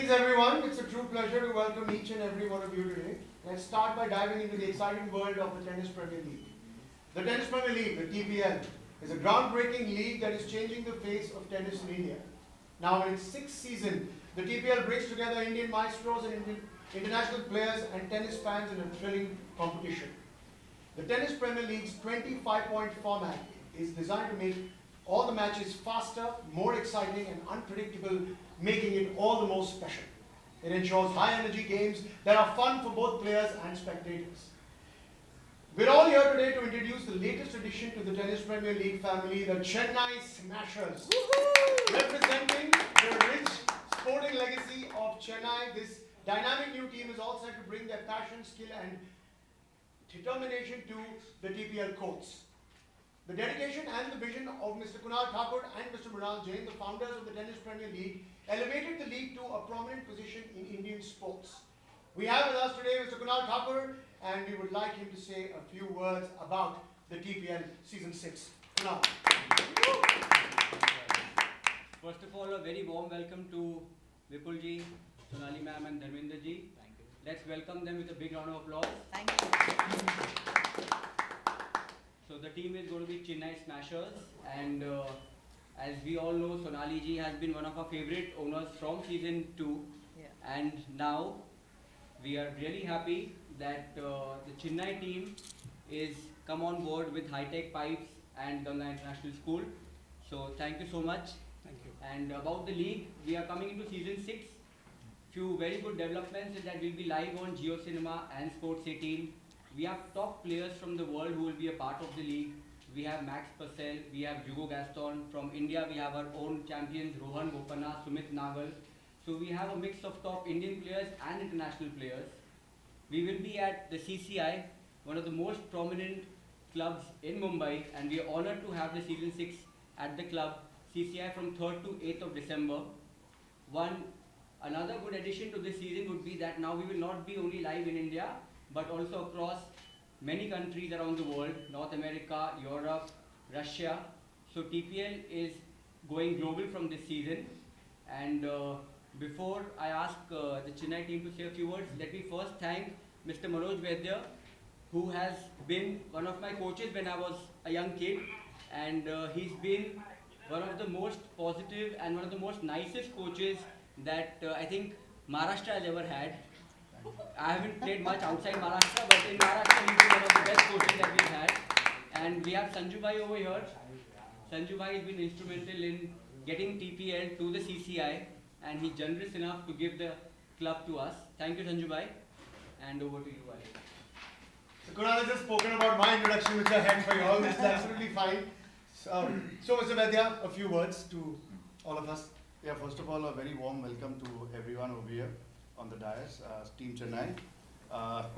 Greetings everyone, it's a true pleasure to welcome each and every one of you today. Let's start by diving into the exciting world of the Tennis Premier League. The Tennis Premier League, the TPL, is a groundbreaking league that is changing the face of tennis in India. Now in its sixth season, the TPL brings together Indian maestros and international players and tennis fans in a thrilling competition. The Tennis Premier League's 25-point format is designed to make all the matches faster, more exciting and unpredictable, making it all the more special. It ensures high-energy games that are fun for both players and spectators. We're all here today to introduce the latest addition to the Tennis Premier League family, the Chennai Smashers. Representing the rich sporting legacy of Chennai, this dynamic new team is all set to bring their passion, skill and determination to the TPL courts. The dedication and the vision of Mr. Kunal Thakur and Mr. Mrinal Jain, the founders of the Tennis Premier League, elevated the league to a prominent position in Indian sports. We have with us today Mr. Kunal Thakur, and we would like him to say a few words about the TPL Season 6. Kunal. First of all, a very warm welcome to Vipulji, Sonali ma'am and Dharmender ji. Thank you. Let's welcome them with a big round of applause. Thank you. So the team is going to be Chennai Smashers, and as we all know, Sonali ji has been one of our favorite owners from season 2, and now we are really happy that the Chennai team is come on board with high-tech pipes and Ganga International School. So thank you so much. Thank you. And about the league, we are coming into season 6. Few very good developments is that we'll be live on Jio Cinema and Sports 18. We have top players from the world who will be a part of the league. We have Max Purcell, we have Hugo Gaston. From India, we have our own champions Rohan Bopanna, Sumit Nagal. So we have a mix of top Indian players and international players. We will be at the CCI, one of the most prominent clubs in Mumbai, and we are honored to have the season 6 at the club CCI from 3rd to 8th of December. Another good addition to this season would be that now we will not be only live in India, but also across many countries around the world, North America, Europe, Russia. So TPL is going global from this season. And before I ask the Chennai team to say a few words, let me first thank Mr. Manoj Vaidya, who has been one of my coaches when I was a young kid. And he's been one of the most positive and one of the most nicest coaches that I think Maharashtra has ever had. I haven't played much outside Maharashtra, but in Maharashtra he's been one of the best coaches that we've had. And we have Sanju Bhai over here. Sanju Bhai has been instrumental in getting TPL to the CCI, and he's generous enough to give the club to us. Thank you, Sanju Bhai. And over to you, Ali. So Kunal has just spoken about my introduction, which I had for you all, which is absolutely fine. So Mr. Vaidya, a few words to all of us. Yeah, first of all, a very warm welcome to everyone over here on the dais, Team Chennai.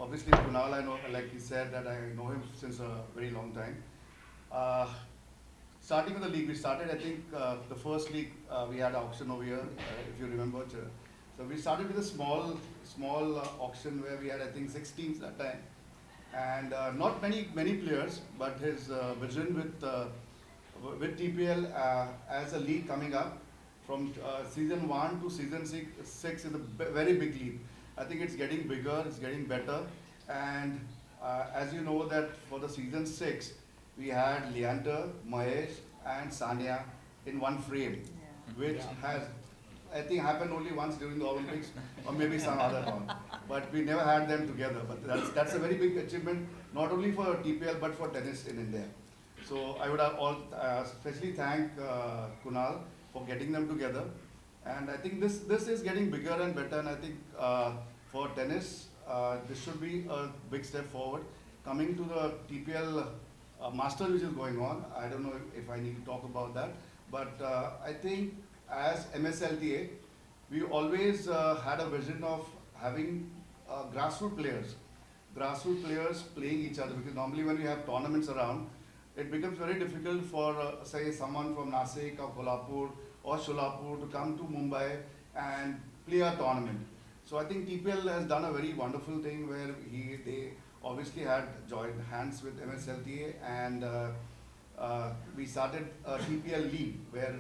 Obviously, Kunal, I know, like he said, that I know him since a very long time. Starting with the league, we started, I think, the first league, we had auction over here, if you remember. So we started with a small auction where we had, I think, 6 teams that time. And not many players, but his vision with TPL as a league coming up from season 1 to season 6 is a very big league. I think it's getting bigger, it's getting better. And as you know that for the season 6, we had Leander, Mahesh and Sania in one frame, which has, I think, happened only once during the Olympics or maybe some other one. But we never had them together. But that's a very big achievement, not only for TPL but for tennis in India. So I would especially thank Kunal for getting them together. And I think this is getting bigger and better, and I think for tennis, this should be a big step forward. Coming to the TPL Master which is going on, I don't know if I need to talk about that, but I think as MSLTA, we always had a vision of having grassroots players playing each other, because normally when we have tournaments around, it becomes very difficult for say someone from Nasik or Kolhapur or Sholapur to come to Mumbai and play a tournament. So I think TPL has done a very wonderful thing where they obviously had joined hands with MSLTA, and we started a TPL league where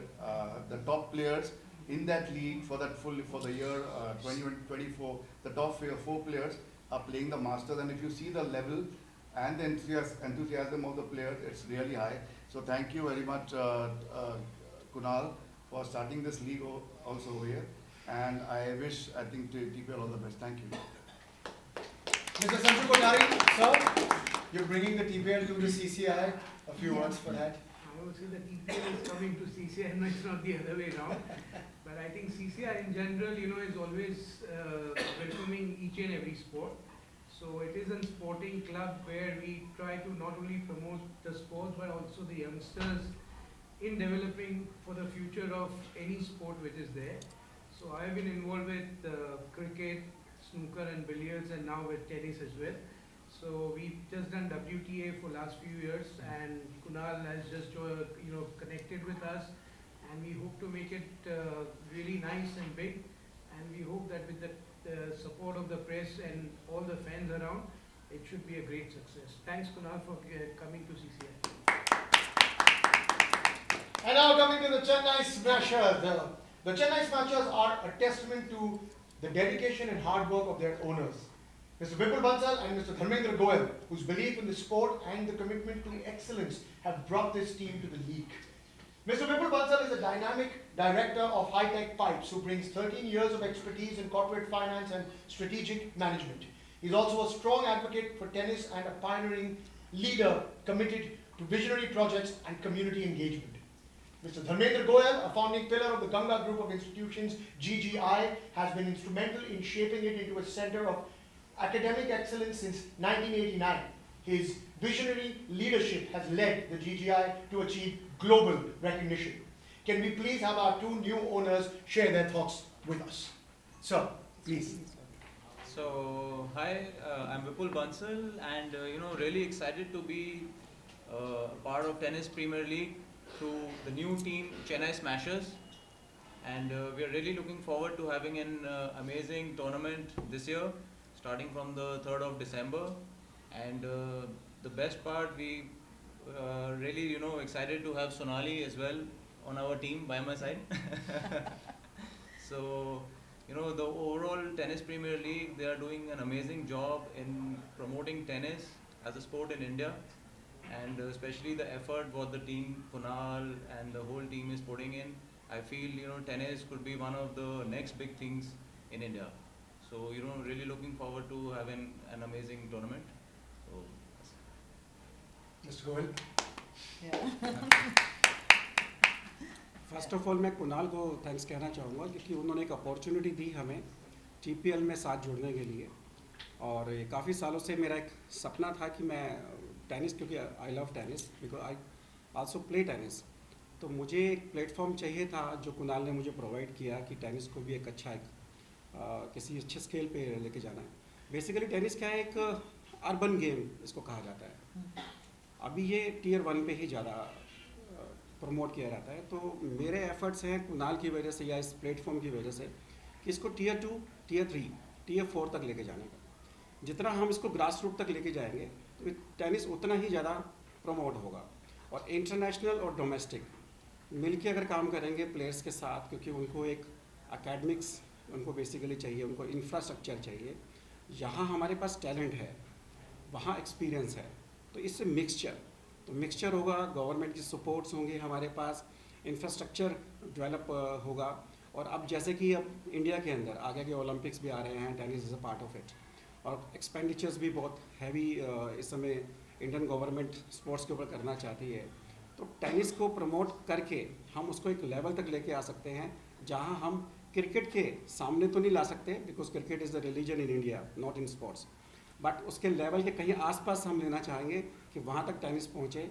the top players in that league for the year 2024, the top four players are playing the Masters, and if you see the level and the enthusiasm of the players, it's really high. So thank you very much, Kunal, for starting this league also over here, and I think TPL all the best. Thank you. Mr. Sanju Kothari, sir, you're bringing the TPL to the CCI. A few words for that. I would say the TPL is coming to CCI, no, it's not the other way around. But I think CCI in general, is always welcoming each and every sport. So it is a sporting club where we try to not only promote the sport but also the youngsters in developing for the future of any sport which is there. So I have been involved with cricket, snooker and billiards, and now with tennis as well. So we've just done WTA for last few years, and Kunal has just connected with us, and we hope to make it really nice and big, and we hope that with the support of the press and all the fans around, it should be a great success. Thanks Kunal for coming to CCI. And now coming to the Chennai Smashers. The Chennai Smashers are a testament to the dedication and hard work of their owners, Mr. Vipul Bansal and Mr. Dharmendra Goyal, whose belief in the sport and the commitment to excellence have brought this team to the league. Mr. Vipul Bansal is a dynamic director of High-Tech Pipes who brings 13 years of expertise in corporate finance and strategic management. He is also a strong advocate for tennis and a pioneering leader committed to visionary projects and community engagement. Mr. Dharmendra Goyal, a founding pillar of the Ganga Group of Institutions, GGI, has been instrumental in shaping it into a center of academic excellence since 1989. His visionary leadership has led the GGI to achieve global recognition. Can we please have our two new owners share their thoughts with us? Sir, please. So, hi, I'm Vipul Bansal, and really excited to be part of Tennis Premier League through the new team Chennai Smashers, and we are really looking forward to having an amazing tournament this year, starting from the 3rd of December. And the best part, we really excited to have Sonali as well on our team by my side. So the overall Tennis Premier League, they are doing an amazing job in promoting tennis as a sport in India, and especially the effort what the team, Kunal and the whole team is putting in. I feel tennis could be one of the next big things in India. So really looking forward to having an amazing tournament. So, Mr. Goyal. First of all मैं कुणाल को thanks कहना चाहूँगा क्योंकि उन्होंने एक opportunity दी हमें TPL में साथ जुड़ने के लिए, और काफ़ी सालों से मेरा एक सपना था कि मैं टेनिस, क्योंकि I love tennis because I also play tennis, तो मुझे एक प्लेटफॉर्म चाहिए था जो कुणाल ने मुझे प्रोवाइड किया कि टेनिस को भी एक अच्छा किसी अच्छे स्केल पे लेके जाना है। बेसिकली टेनिस क्या है, एक अर्बन गेम इसको कहा जाता है। अभी ये टियर 1 पे ही ज़्यादा प्रमोट किया जाता है, तो मेरे एफर्ट्स हैं कुणाल की वजह से या इस प्लेटफॉर्म की वजह से कि इसको टियर 2, टियर 3, टियर 4 तक लेके जाने का। जितना हम इसको ग्रास रूट तक लेके जाएंगे तो टेनिस उतना ही ज़्यादा प्रमोट होगा, और इंटरनेशनल और डोमेस्टिक मिलके अगर काम करेंगे प्लेयर्स के साथ, क्योंकि उनको एक एकेडमिक्स उनको बेसिकली चाहिए, उनको इंफ्रास्ट्रक्चर चाहिए। यहाँ हमारे पास टैलेंट है, वहाँ एक्सपीरियंस है, तो इससे मिक्सचर होगा, गवर्नमेंट की सपोर्ट्स होंगे, हमारे पास इंफ्रास्ट्रक्चर डेवलप होगा। और अब जैसे कि अब इंडिया के अंदर आगे के ओलंपिक्स भी आ रहे हैं, tennis is a part of it, और एक्सपेंडिचर्स भी बहुत हैवी इस समय इंडियन गवर्नमेंट स्पोर्ट्स के ऊपर करना चाहती है। तो टेनिस को प्रमोट करके हम उसको एक लेवल तक लेके आ सकते हैं जहां हम क्रिकेट के सामने तो नहीं ला सकते, because cricket is the religion in India, not in sports, but उसके लेवल के कहीं आसपास हम लेना चाहेंगे कि वहाँ तक टेनिस पहुँचे।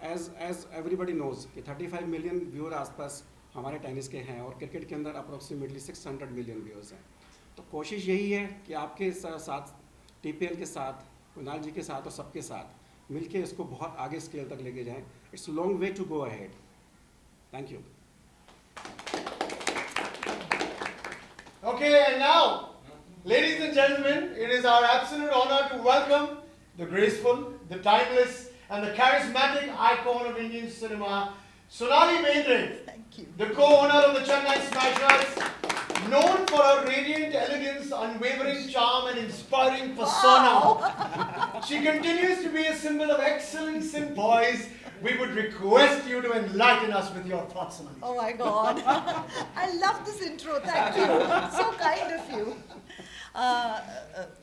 एज एवरीबडी नोज़ कि 35 मिलियन व्यूअर आसपास हमारे टेनिस के हैं, और क्रिकेट के अंदर अप्रोक्सीमेटली 600 मिलियन व्यूअर्स हैं। तो कोशिश यही है कि आपके साथ, टीपीएल के साथ, कुणाल जी के साथ और सबके साथ मिलके इसको बहुत आगे स्केल तक लेके जाएं। It's long way to go ahead. Thank you. Okay, and now, ladies and gentlemen, it is our absolute honor to welcome the graceful, the timeless, and the charismatic icon of Indian cinema, Sonali Bendre, Thank you. the co-owner of the Chennai Smashers, known for her radiant elegance, unwavering charm and inspiring persona. She continues to be a symbol of excellence in boys. We would request you to enlighten us with your thoughts, Sonali. Oh my God. I love this intro. Thank you. So kind of you.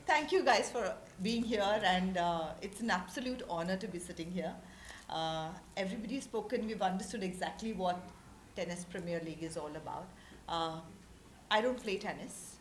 Thank you guys for being here, and it's an absolute honor to be sitting here. Everybody's spoken, we've understood exactly what Tennis Premier League is all about. I don't play tennis.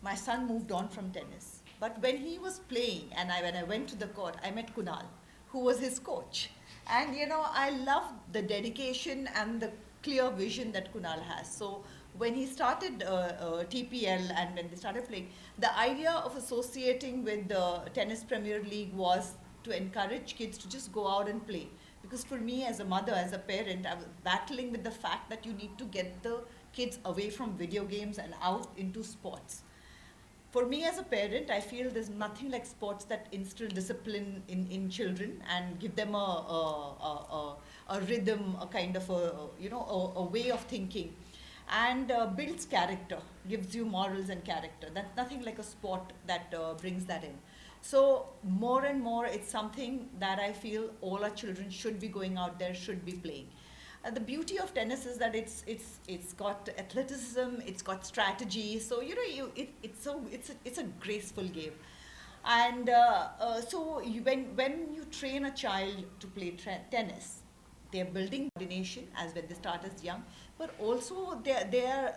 My son moved on from tennis. But when he was playing, and when I went to the court, I met Kunal, who was his coach. And you know, I love the dedication and the clear vision that Kunal has. So when he started TPL and when they started playing, the idea of associating with the Tennis Premier League was to encourage kids to just go out and play. Because for me as a mother, as a parent, I was battling with the fact that you need to get the kids away from video games and out into sports. For me as a parent, I feel there's nothing like sports that instill discipline in children and give them a rhythm, a kind of a way of thinking, and builds character, gives you morals and character. That's nothing like a sport that brings that in. So more and more, it's something that I feel all our children should be going out there, should be playing. The beauty of tennis is that it's got athleticism, it's got strategy. So you know, it's a graceful game, and so when you train a child to play tennis, they're building coordination as when they start as young, but also they're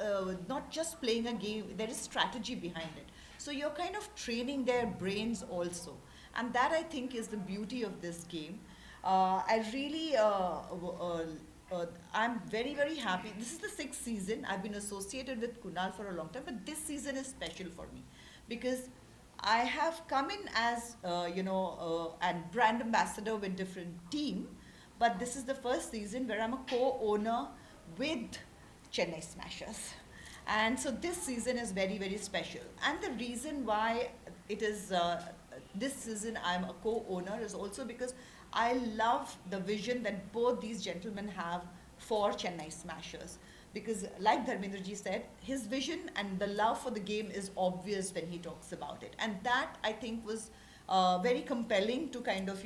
not just playing a game. There is strategy behind it. So you're kind of training their brains also, and that I think is the beauty of this game. I really. I'm very, very happy. This is the 6th season. I've been associated with Kunal for a long time, but this season is special for me because I have come in as, and brand ambassador with different team, but this is the first season where I'm a co-owner with Chennai Smashers. And so this season is very, very special. And the reason why it is this season I'm a co-owner is also because I love the vision that both these gentlemen have for Chennai Smashers. Because like Dharmendraji said, his vision and the love for the game is obvious when he talks about it. And that I think was very compelling to kind of,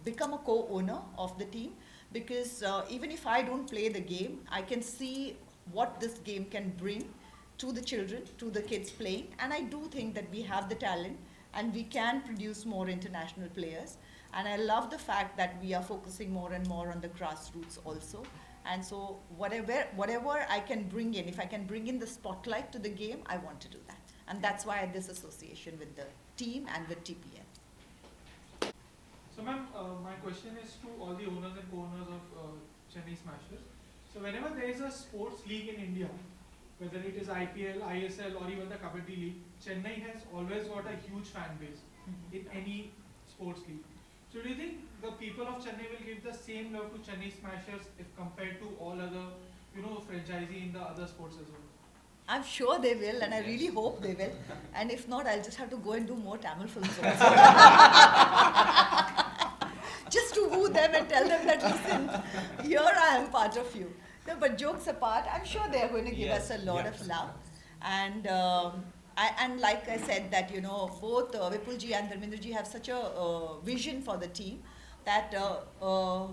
become a co-owner of the team. Because even if I don't play the game, I can see what this game can bring to the children, to the kids playing. And I do think that we have the talent and we can produce more international players. And I love the fact that we are focusing more and more on the grassroots also. And so whatever I can bring in, if I can bring in the spotlight to the game, I want to do that. And that's why this association with the team and with TPL. So ma'am, my question is to all the owners and co-owners of Chennai Smashers. So whenever there is a sports league in India, whether it is IPL, ISL or even the Kabaddi League, Chennai has always got a huge fan base in any sports league. So do you think the people of Chennai will give the same love to Chennai Smashers if compared to all other, franchisee in the other sports as well? I'm sure they will, and I really hope they will. And if not, I'll just have to go and do more Tamil films also. Just to woo them and tell them that, listen, here I am part of you. No, but jokes apart, I'm sure they're going to give us a lot of love. And and like I said, that both Vipulji and Dharmendraji have such a vision for the team that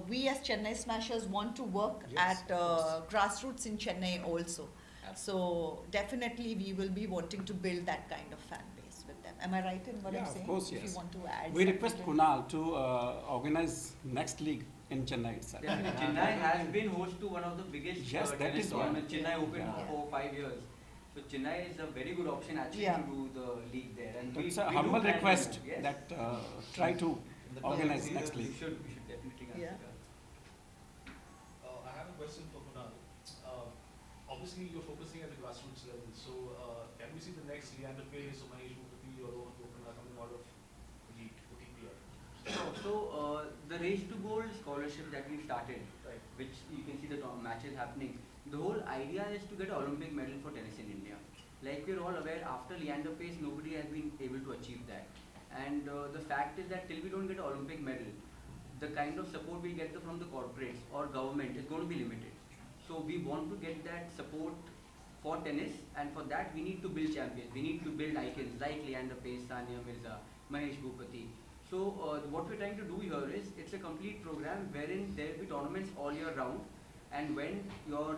we as Chennai Smashers want to work at grassroots in Chennai also. So definitely we will be wanting to build that kind of fan base with them. Am I right in what I'm saying? Of course, if yes. you want to add We request something. Kunal to organize next league in Chennai itself. Definitely. Chennai has been host to one of the biggest Yes, that tennis is what- tournaments. Chennai Open Yeah. for 5 years. So Chennai is a very good option actually Yeah. to do the league there. And It's we a do humble plan to request do, yes. that try to organize next We league. should definitely consider. Yeah. I have a question for Kunal. Obviously, you're focusing at the grassroots level. So, can we see the next Leander Pace or Manish Mukherjee or Rohan Bopanna coming out of the league for TPL? So the Race to Gold scholarship that we started, Right. which you can see the matches happening, the whole idea is to get an Olympic medal for tennis in India. Like we're all aware, after Leander Pace, nobody has been able to achieve that. And the fact is that till we don't get an Olympic medal, the kind of support we get from the corporates or government is going to be limited. So we want to get that support for tennis, and for that we need to build champions. We need to build icons like Leander Paes, Sania Mirza, Mahesh Bhupathi. So what we're trying to do here is, it's a complete program wherein there will be tournaments all year round, and when your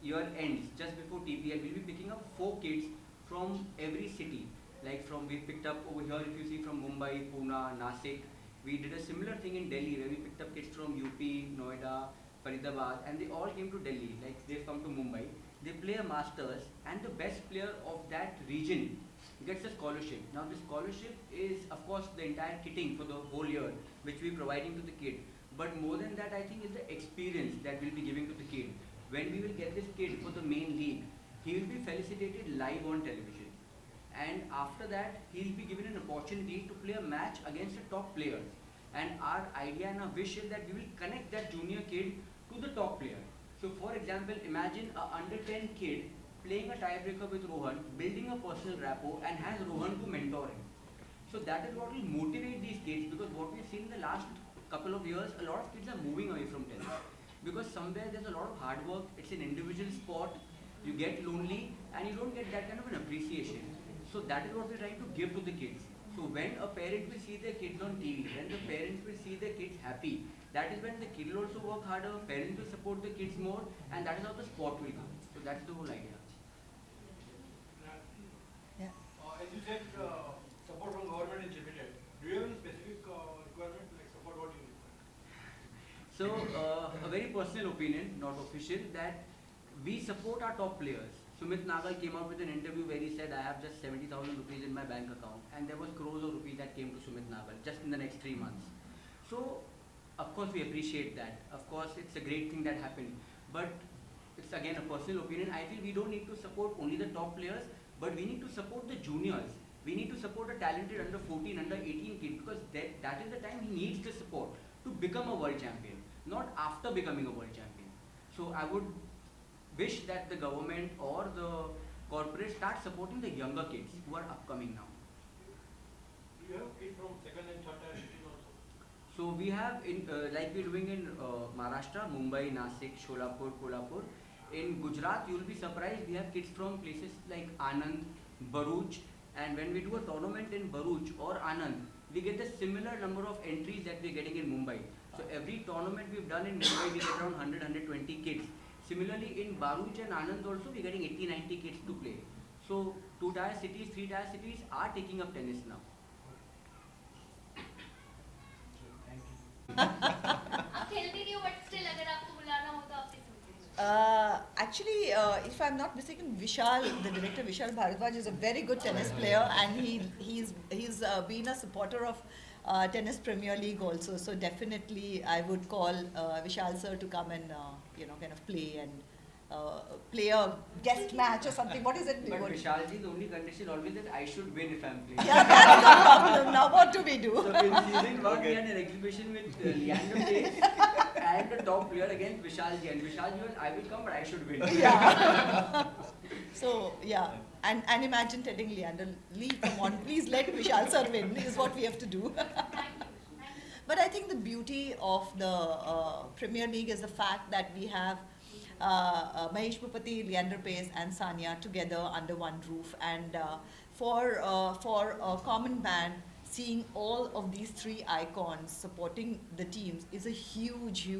year ends, just before TPL, we'll be picking up 4 kids from every city. Like we picked up over here, if you see, from Mumbai, Pune, Nasik. We did a similar thing in Delhi where we picked up kids from UP, Noida, Faridabad, and they all came to Delhi. Like they've come to Mumbai. They play a masters, and the best player of that region gets a scholarship. Now this scholarship is, of course, the entire kitting for the whole year, which we're providing to the kid. But more than that, I think, is the experience that we'll be giving to the kid. When we will get this kid for the main league, he will be felicitated live on television. And after that, he'll be given an opportunity to play a match against the top players. And our idea and our wish is that we will connect that junior kid to the top player. So for example, imagine a under 10 kid playing a tiebreaker with Rohan, building a personal rapport, and has Rohan to mentor him. So that is what will motivate these kids, because what we've seen in the last couple of years, a lot of kids are moving away from tennis. Because somewhere there's a lot of hard work, it's an individual sport, you get lonely, and you don't get that kind of an appreciation. So that is what we're trying to give to the kids. So when a parent will see their kids on TV, when the parents will see their kids happy, that is when the kid will also work harder, parents will support the kids more, and that is how the sport will go. So that's the whole idea. Yeah. As you said, support from government is limited. Do you have any specific requirement, like support what you require? So a very personal opinion, not official, that we support our top players. Sumit Nagal came out with an interview where he said, I have just 70,000 rupees in my bank account, and there was crores of rupees that came to Sumit Nagal just in the next 3 months. So of course we appreciate that. Of course it's a great thing that happened, but it's again a personal opinion. I feel we don't need to support only the top players, but we need to support the juniors. We need to support a talented under 14, under 18 kid, because that is the time he needs the support to become a world champion, not after becoming a world champion. So I would wish that the government or the corporate start supporting the younger kids who are upcoming now. Do you have kids from second and third tier cities also? So we have, like we're doing in Maharashtra, Mumbai, Nasik, Sholapur, Kolhapur. In Gujarat, you'll be surprised, we have kids from places like Anand, Bharuch, and when we do a tournament in Bharuch or Anand, we get the similar number of entries that we're getting in Mumbai. So every tournament we've done in Mumbai, we get around 100, 120 kids. Similarly, in Bharuch and Anand also, we're getting 80, 90 kids to play. So 2-tier cities, 3-tier cities are taking up tennis now. आप खेलती नहीं हो but still अगर आपको बुलाना हो तो आप किस में? Actually, if I'm not mistaken, Vishal, the director Vishal Bharadwaj, is a very good tennis player, and he's been a supporter of Tennis Premier League also. So definitely, I would call Vishal sir to come and kind of play and play a guest match or something. What is it? But Vishalji, the only condition always that I should win if I'm playing. Yeah, that's the problem. Now what do we do? So in season 1, we had an exhibition with Leander Paes and the top player against Vishalji. And Vishalji was, I will come, but I should win. Yeah. So yeah, and imagine telling Leander, Lee, come on, please let Vishal sir win is what we have to do. But I think the beauty of the Premier League is the fact that we have Mahesh Bhupathi, Leander Paes, and Sania together under one roof, and for a common man, seeing all of these 3 icons supporting the teams is a huge,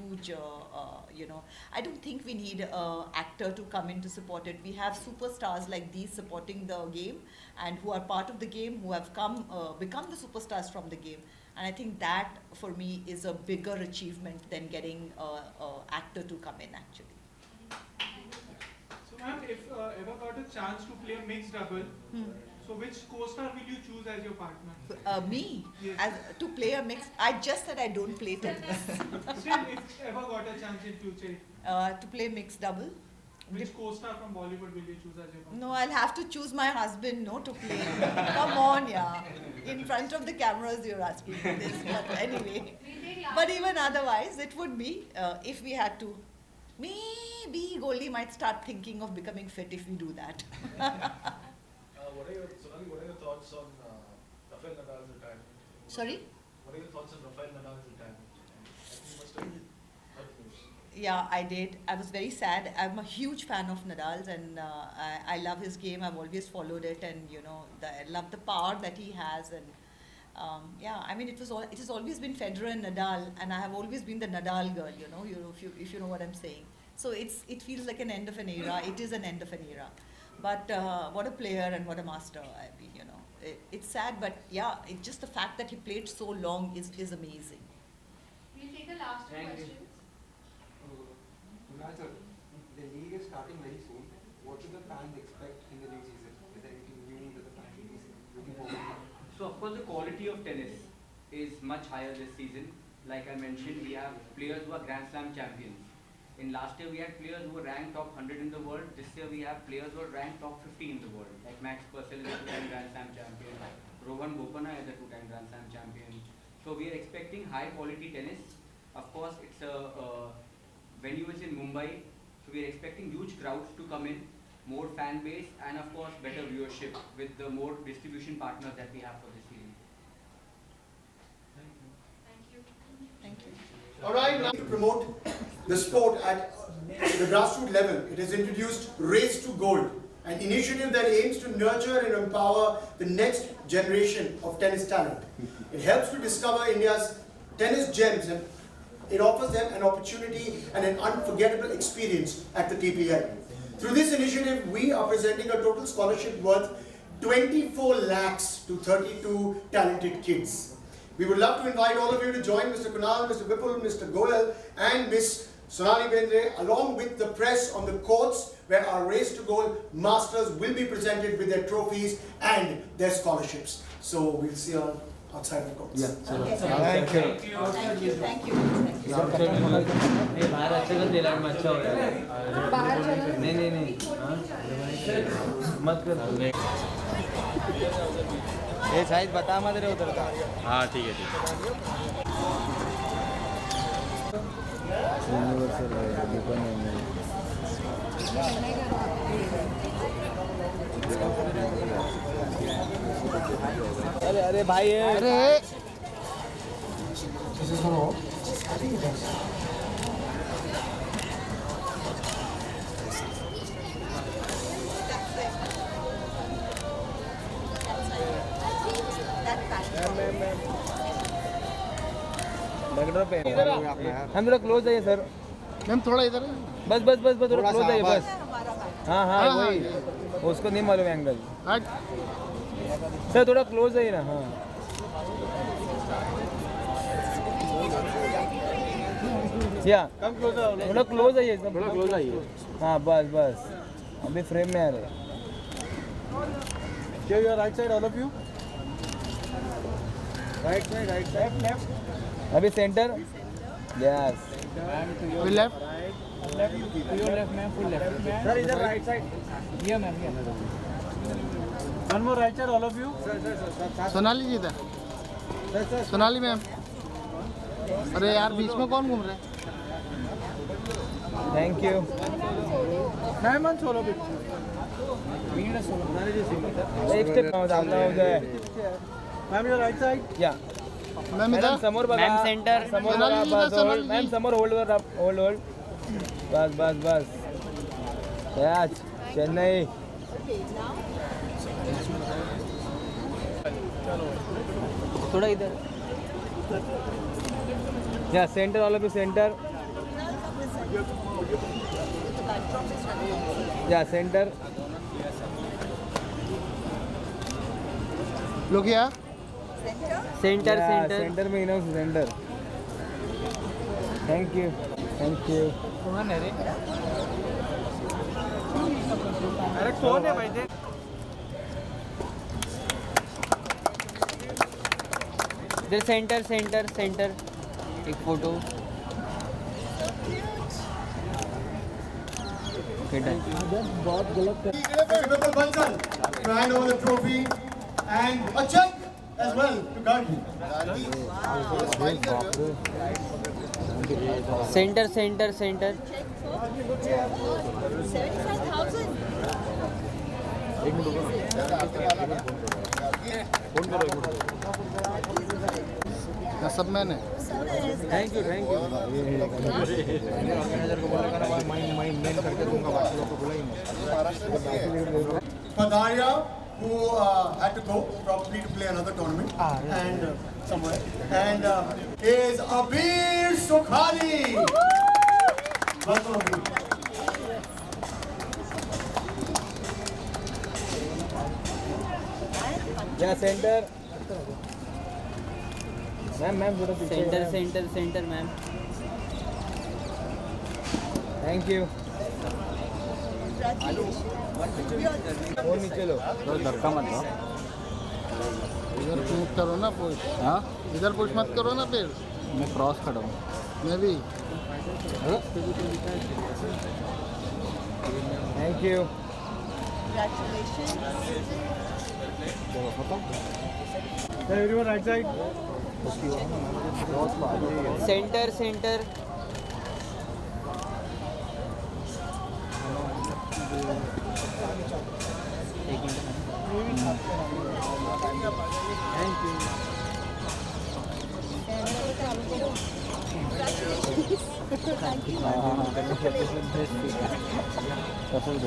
I don't think we need an actor to come in to support it. We have superstars like these supporting the game, and who are part of the game, who have become the superstars from the game. And I think that, for me, is a bigger achievement than getting an actor to come in, actually. So ma'am, if ever got a chance to play a mixed double, so which co-star will you choose as your partner? Me? Yes. To play a mix? I just said I don't play tennis. Still, if ever got a chance in future, To play mixed double? which co-star from Bollywood will you choose as your partner? No, I'll have to choose my husband, to play. Come on, yeah. In front of the cameras, you're asking for this. But anyway. But even otherwise, it would be, if we had to. Maybe Goldie might start thinking of becoming fit if we do that. What are your thoughts on Rafael Nadal's retirement? Sorry? What are your thoughts on Rafael Nadal's retirement? still? That news. Yeah, I did. I was very sad. I'm a huge fan of Nadal's, and I love his game. I've always followed it, and I love the power that he has. And yeah, I mean, it has always been Federer and Nadal, and I have always been the Nadal girl. If you know what I'm saying. So it feels like an end of an era. It is an end of an era. But what a player and what a master. I mean, it's sad, but yeah, it's just the fact that he played so long is amazing. We'll take the last two questions. Sir, the league is starting very soon. What should the fans expect in the new season? Is there anything new that the fans is looking forward to? So of course the quality of tennis is much higher this season. Like I mentioned, we have players who are Grand Slam champions. In last year we had players who were ranked top 100 in the world. This year we have players who are ranked top 50 in the world. Like Max Purcell is a two-time Grand Slam champion. Rohan Bopanna is a two-time Grand Slam champion. So we are expecting high quality tennis. Of course it's a venue is in Mumbai. So we are expecting huge crowds to come in, more fan base, and of course better viewership with the more distribution partners that we have for this season. Thank you. All right, now to promote the sport at the grassroots level, it has introduced Race to Gold, an initiative that aims to nurture and empower the next generation of tennis talent. It helps to discover India's tennis gems, and it offers them an opportunity and an unforgettable experience at the TPL. Through this initiative, we are presenting a total scholarship worth 24 lakhs to 32 talented kids. We would love to invite all of you to join Mr. Kunal, Mr. Vipul, Mr. Goel and Ms. Sonali Bendre along with the press on the courts where our Race to Gold masters will be presented with their trophies and their scholarships. So we'll see you all outside the courts. Yeah. Okay. Thank you. Thank you. ये size बता मत रहे उधर का। हाँ ठीक है अरे अरे भाई अरे हम थोड़ा क्लोज आइए सर। मैम थोड़ा इधर बस बस बस बस थोड़ा क्लोज आइए बस। हाँ हाँ वही उसको नहीं मालूम एंगल। सर थोड़ा क्लोज आइए ना। हाँ या थोड़ा क्लोज आइए थोड़ा क्लोज आइए। हाँ बस बस अभी फ्रेम में आ रहे। Your right side all of you. Right side left. अभी centre yes full left your left ma'am full left sir इधर राइट साइड ये ma'am one more right side all of you Sonali ji इधर सोनाली मैम अरे यार बीच में कौन घूम रहा है thank you ma'am one solo bit एक स्टेप आपला हो जाए मैम योर राइट साइड या मैम इधर समोर बघा मैम सेंटर समोर बघा बस होल्ड मैम समोर होल्ड वर होल्ड बस बस बस कैच चेन्नई थोड़ा इधर या centre all of you centre या सेंटर लोग या सेंटर सेंटर में इनफ सेंटर थैंक यू कौन है रे अरे कौन है भाई इधर सेंटर एक फोटो बहुत गलत to hand over the trophy and a check as well to Gandhi. Centre 75,000. एक मिनट फोन करो सब मैंने थैंक यू मैनेजर को बोलेगा ना मैं मेन करके दूंगा, बाकी लोगों को बुला ही नहीं। Padaria, who had to go probably to play another tournament and somewhere, and is Abir Sukhani. Welcome, Abir. या सेंटर मैम थोड़ा centre centre ma'am, thank you. और नीचे लो, धक्का मत दो। इधर पुश करो ना, पुश। हाँ, इधर पुश मत करो ना फिर। मैं क्रॉस खड़ा हूँ। मैं भी। Thank you. Congratulations. Everyone right side. Centre thank you.